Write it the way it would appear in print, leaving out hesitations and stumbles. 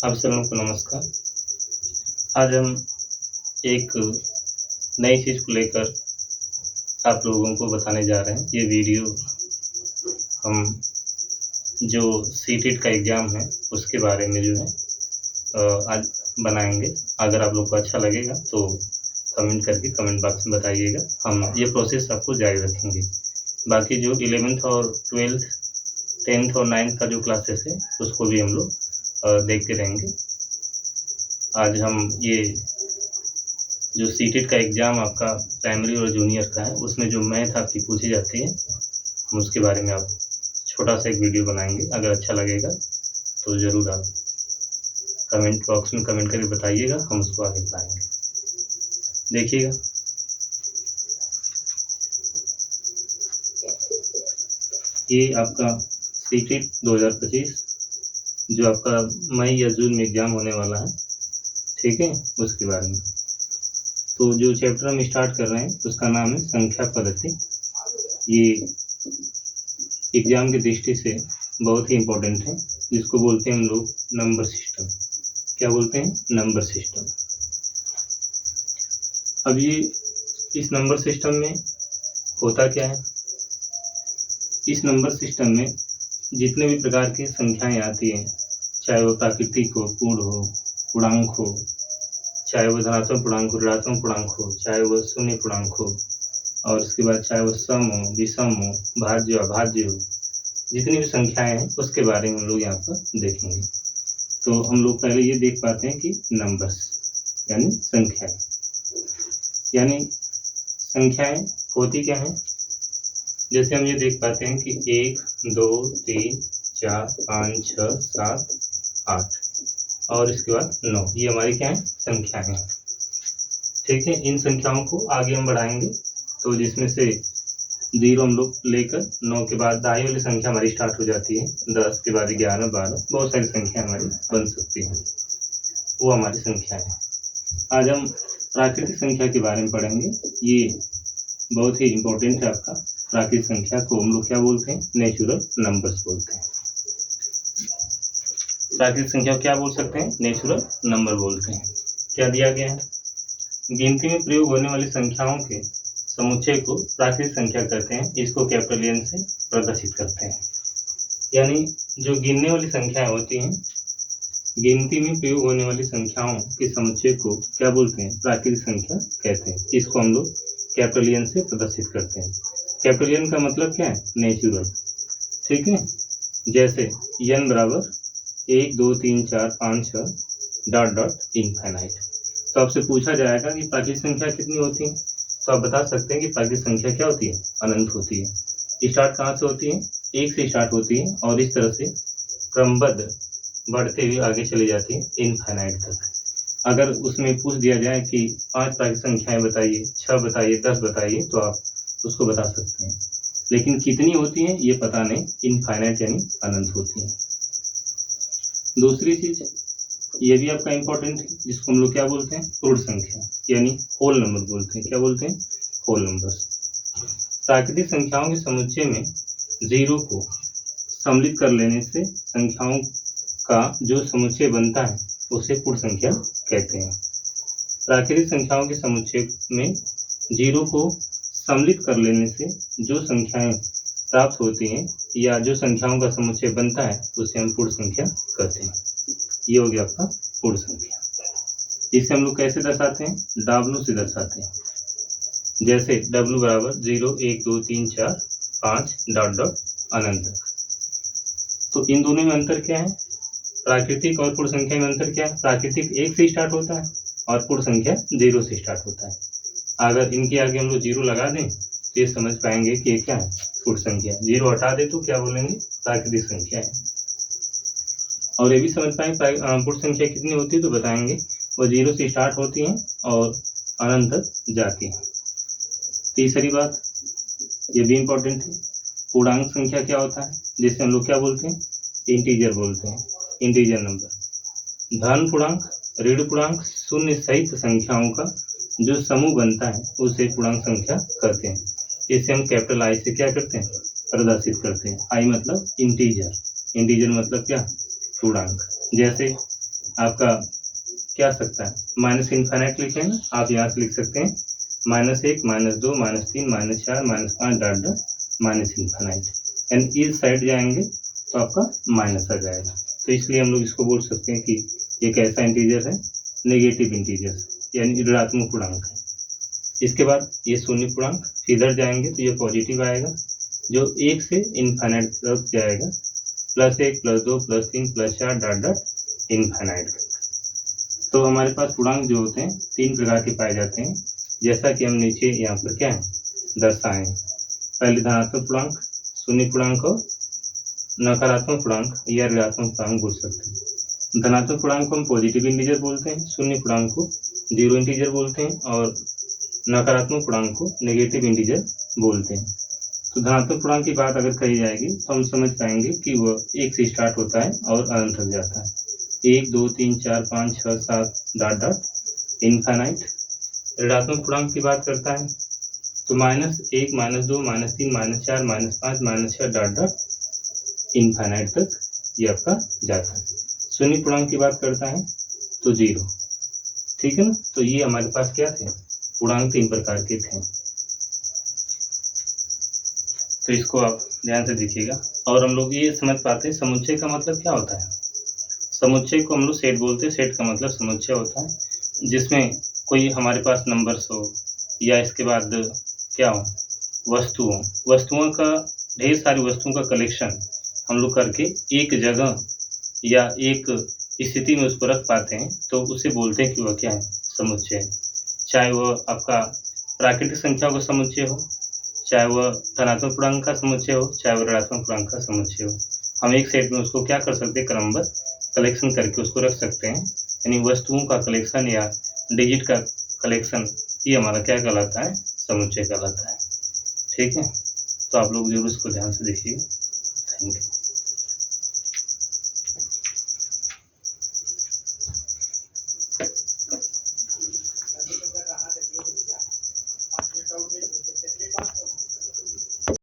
आप सभी को नमस्कार। आज हम एक नई चीज़ को लेकर आप लोगों को बताने जा रहे हैं। ये वीडियो हम जो सीटेट का एग्ज़ाम है उसके बारे में जो है आज बनाएँगे। अगर आप लोग को अच्छा लगेगा तो कमेंट करके कमेंट बॉक्स में बताइएगा। हम ये प्रोसेस आपको जारी रखेंगे। बाकी जो 11th और 12th 10th और 9th का जो क्लासेस है उसको भी हम लोग देखते रहेंगे। आज हम ये जो सीटेट का एग्ज़ाम आपका प्राइमरी और जूनियर का है उसमें जो मैथ आपकी पूछी जाती है हम उसके बारे में आप छोटा सा एक वीडियो बनाएंगे। अगर अच्छा लगेगा तो ज़रूर आप कमेंट बॉक्स में कमेंट करके बताइएगा, हम उसको आगे बढ़ाएंगे। देखिएगा, ये आपका सीटेट 2025 जो आपका मई या जून में एग्ज़ाम होने वाला है, ठीक है, उसके बारे में। तो जो चैप्टर हम स्टार्ट कर रहे हैं उसका नाम है संख्या पद्धति। ये एग्ज़ाम की दृष्टि से बहुत ही इम्पोर्टेंट है, जिसको बोलते हैं हम लोग नंबर सिस्टम। क्या बोलते हैं? Number system. अब ये इस नंबर सिस्टम में होता क्या है? इस नंबर सिस्टम में जितने भी प्रकार की संख्याएं आती हैं, चाहे वो प्राकृतिक हो, पूर्ण हो, पूर्णांक हो, चाहे वो धनात्मक पूर्णांक हो, ऋणात्मक पूर्णांक हो, चाहे वो शून्य पूर्णांक हो, और उसके बाद चाहे वो सम हो, विषम हो, भाज्य हो, अभाज्य हो, जितनी भी संख्याएं हैं उसके बारे में हम लोग यहाँ पर देखेंगे। तो हम लोग पहले ये देख पाते हैं कि नंबर्स यानी संख्याएं, यानी संख्याएं होती क्या हैं? जैसे हम ये देख पाते हैं कि 1, 2, 3, 4, 5, 6, 7, 8 और इसके बाद 9, ये हमारी क्या है? संख्याएं हैं। ठीक है, इन संख्याओं को आगे हम बढ़ाएंगे तो जिसमें से 0 हम लोग लेकर 9 के बाद दाई वाली संख्या हमारी स्टार्ट हो जाती है। 10 के बाद 11, 12, बहुत सारी संख्या हमारी बन सकती हैं, वो हमारी संख्या है। आज हम प्राकृतिक संख्या के बारे में पढ़ेंगे। ये बहुत ही इम्पोर्टेंट है आपका। प्राकृतिक संख्या को हम लोग क्या बोलते हैं? नेचुरल नंबर्स बोलते हैं। प्राकृतिक संख्या को क्या बोल सकते हैं? नेचुरल नंबर बोलते हैं। क्या दिया गया है? गिनती में प्रयोग होने वाली संख्याओं के समुच्चय को प्राकृतिक संख्या कहते हैं। इसको कैपिटल एन से प्रदर्शित करते हैं। यानी जो गिनने वाली संख्याएं होती हैं, गिनती में प्रयोग होने वाली संख्याओं के समुच्चय को क्या बोलते हैं? प्राकृतिक संख्या कहते हैं। इसको हम लोग कैपिटल एन से प्रदर्शित करते हैं। कैपिटल एन का मतलब क्या है? नेचुरल। ठीक है, जैसे n बराबर 1, 2, 3, 4, 5, 6 डॉट डॉट इनफाइनाइट। तो आपसे पूछा जाएगा कि प्राकृतिक संख्या कितनी होती है, तो आप बता सकते हैं कि प्राकृतिक संख्या क्या होती है? अनंत होती है। स्टार्ट कहाँ से होती है? 1 से स्टार्ट होती है और इस तरह से क्रमबद्ध बढ़ते हुए आगे चली जाती है इनफाइनाइट तक। अगर उसमें पूछ दिया जाए कि 5 प्राकृतिक संख्याएं बताइए, 6 बताइए, 10 बताइए, तो आप उसको बता सकते हैं। लेकिन कितनी होती हैं ये पता नहीं। इनफाइनाइट यानी अनंत होती हैं। दूसरी चीज ये भी आपका इम्पोर्टेंट है, जिसको हम लोग क्या बोलते हैं? पूर्ण संख्या यानी होल नंबर बोलते हैं। क्या बोलते हैं? Whole numbers. प्राकृतिक संख्याओं के समुच्चय में 0 को सम्मिलित कर लेने से संख्याओं का जो समुच्चय बनता है उसे पूर्ण संख्या कहते हैं। प्राकृतिक संख्याओं के समुच्चय में 0 को सम्मिलित कर लेने से जो संख्याएं प्राप्त होती हैं या जो संख्याओं का समुच्चय बनता है उसे हम पूर्ण संख्या कहते हैं। ये हो गया आपका पूर्ण संख्या। इसे हम लोग कैसे दर्शाते हैं? W से दर्शाते हैं। जैसे W बराबर 0, 1, 2, 3, 4, 5 डॉट डॉट अनंत तक। तो इन दोनों में अंतर क्या है? प्राकृतिक और पूर्ण संख्या में अंतर क्या है? प्राकृतिक 1 से स्टार्ट होता है और पूर्ण संख्या 0 से स्टार्ट होता है। अगर इनके आगे हम लोग 0 लगा दें तो ये समझ पाएंगे कि ये क्या है? पूर्ण संख्या। 0 हटा दे तो क्या बोलेंगे? प्राकृतिक संख्या है। और ये भी समझ पाए पूर्ण संख्या कितनी होती है, तो बताएंगे वो 0 से स्टार्ट होती हैं और अनंत तक जाती हैं। तीसरी बात ये भी इम्पोर्टेंट है, पूर्णांक संख्या क्या होता है? जिसे हम लोग क्या बोलते हैं? इंटीजर बोलते हैं। Integer number. धन पूर्णांक, ऋण पूर्णांक, शून्य सहित संख्याओं का जो समूह बनता है उसे पूर्णांक संख्या कहते हैं। इसे हम कैपिटल आई से क्या करते हैं? प्रदर्शित करते हैं। आई मतलब इंटीजर, इंटीजर मतलब क्या? पूर्णांक। जैसे आपका क्या आ सकता है, माइनस इन्फाइनाइट लिखें ना, आप यहाँ से लिख सकते हैं -1 -2 -3 -4 -5 डॉट डॉट माइनस इन्फाइनाइट, यानी इस साइड जाएंगे तो आपका माइनस आ जाएगा। तो इसलिए हम लोग इसको बोल सकते हैं कि ये कैसा इंटीजर है, नेगेटिव इंटीजर, यानी ऋणात्मक पूर्णांक है। इसके बाद ये शून्य पूर्णांक, इधर जाएंगे तो ये पॉजिटिव आएगा जो 1 से इन्फाइनाइट तक जाएगा, +1 +2 +3 +4 डॉट डॉट इन्फाइनाइट। तो हमारे पास पूर्णांक जो होते हैं 3 प्रकार के पाए जाते हैं, जैसा कि हम नीचे यहाँ पर क्या है दर्शाएं। पहले धनात्मक पूर्णांक, शून्य पूर्णांक और नकारात्मक पूर्णांक या ऋणात्मक पूर्णांक बोल सकते हैं। धनात्मक पूर्णांक को हम पॉजिटिव इंटीजर बोलते हैं, शून्य पूर्णांक को जीरो इंटीजर बोलते हैं और नकारात्मक पूर्णांक को नेगेटिव इंटीजर बोलते हैं। तो धनात्मक पूर्णांक की बात अगर कही जाएगी तो हम समझ पाएंगे कि वह 1 से स्टार्ट होता है और अनंत तक जाता है, 1 2 3 4 5 6 7 डॉट डॉट इन्फाइनाइट। ऋणात्मक पूर्णांक की बात करता है तो -1 -2 -3 -4 -5 -6 डॉट डॉट इन्फाइनाइट तक ये आपका जाता है। शून्य पूर्णांक की बात करता है तो 0, ठीक है ना। तो ये हमारे पास क्या थे, पूर्णांक 3 प्रकार के थे। तो इसको आप ध्यान से देखिएगा और हम लोग ये समझ पाते हैं समुच्चय का मतलब क्या होता है। समुच्चय को हम लोग सेट बोलते हैं, सेट का मतलब समुच्चय होता है जिसमें कोई हमारे पास नंबर्स हो या इसके बाद क्या हो, वस्तुओं का, ढेर सारी वस्तुओं का कलेक्शन हम लोग करके एक जगह या एक स्थिति में उसको रख पाते हैं तो उसे बोलते हैं कि वह क्या है, समुच्चय। चाहे वह आपका प्राकृतिक संख्याओं का समुच्चय हो, चाहे वह धनात्मक पूर्णांक का समुच्चय हो, चाहे वह ऋणात्मक पूर्णांक का समुच्चय हो, हम एक सेट में उसको क्या कर सकते हैं, क्रमबद्ध कलेक्शन करके उसको रख सकते हैं। यानी वस्तुओं का कलेक्शन या डिजिट का कलेक्शन, ये हमारा क्या कहलाता है, समुच्चय कहलाता है। ठीक है, तो आप लोग जरूर इसको ध्यान से देखिएगा। Thank you.